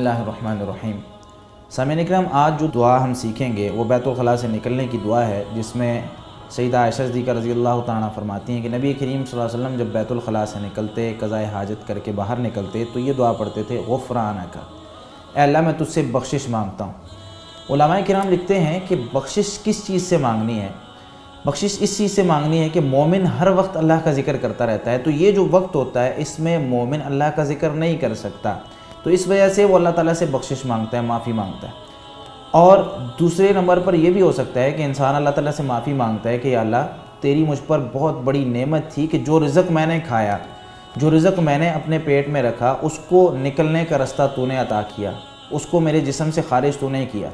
बिस्मिल्लाहिर्रहमानिर्रहीम। सामीन इकराम, आज जो दुआ हम सीखेंगे वो बैतुल खला से निकलने की दुआ है, जिसमें सैयदा आयशा सिद्दीक़ा रज़ियल्लाहु ताला फरमाती हैं कि नबी करीम सल्लल्लाहु अलैहि वसल्लम जब बैतुल खला से निकलते, क़ज़ाए हाजत करके बाहर निकलते तो ये दुआ पढ़ते थे, गुफ़रानक, ऐ अल्लाह मैं तुझसे बख्शिश मांगता हूँ। उलमाए किराम लिखते हैं कि बख्शिश किस चीज़ से मांगनी है। बख्शिश इस चीज़ से मांगनी है कि मोमिन हर वक्त अल्लाह का ज़िक्र करता रहता है, तो ये जो वक्त होता है इसमें मोमिन अल्लाह का ज़िक्र नहीं कर सकता, तो इस वजह से वो अल्लाह ताला से बख्शिश मांगता है, माफ़ी मांगता है। और दूसरे नंबर पर यह भी हो सकता है कि इंसान अल्लाह ताला से माफ़ी मांगता है कि या अल्लाह तेरी मुझ पर बहुत बड़ी नेमत थी कि जो रिज़्क़ मैंने खाया, जो रिज़्क़ मैंने अपने पेट में रखा, उसको निकलने का रास्ता तूने अता किया, उसको मेरे जिस्म से खारिज तूने किया।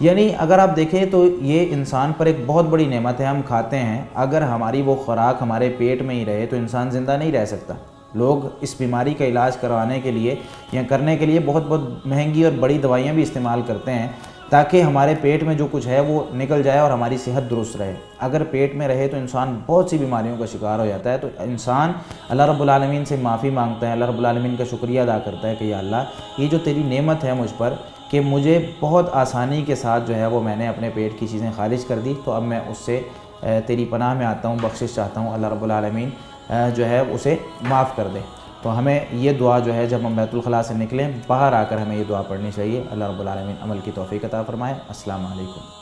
यानी अगर आप देखें तो ये इंसान पर एक बहुत बड़ी नेमत है। हम खाते हैं, अगर हमारी वो खुराक हमारे पेट में ही रहे तो इंसान ज़िंदा नहीं रह सकता। लोग इस बीमारी का इलाज करवाने के लिए या करने के लिए बहुत बहुत महंगी और बड़ी दवाइयाँ भी इस्तेमाल करते हैं ताकि हमारे पेट में जो कुछ है वो निकल जाए और हमारी सेहत दुरुस्त रहे। अगर पेट में रहे तो इंसान बहुत सी बीमारियों का शिकार हो जाता है। तो इंसान अल्लाह रब्बुल आलमीन से माफ़ी मांगता है, अल्लाह रब्बुल आलमीन का शुक्रिया अदा करता है कि या अल्लाह ये जो तेरी नेमत है मुझ पर कि मुझे बहुत आसानी के साथ जो है वो मैंने अपने पेट की चीज़ें खारिज कर दी, तो अब मैं उससे तेरी पनाह में आता हूँ, बख्शिश चाहता हूँ, अल्लाह रब्बुल आलमीन जो है उसे माफ़ कर दे। तो हमें ये दुआ जो है जब हम बैतुल खला से निकलें, बाहर आकर हमें ये दुआ पढ़नी चाहिए। अल्लाह रब्बुल आलमीन अमल की तौफ़ीक़ अता फ़रमाए। अस्सलामु अलैकुम।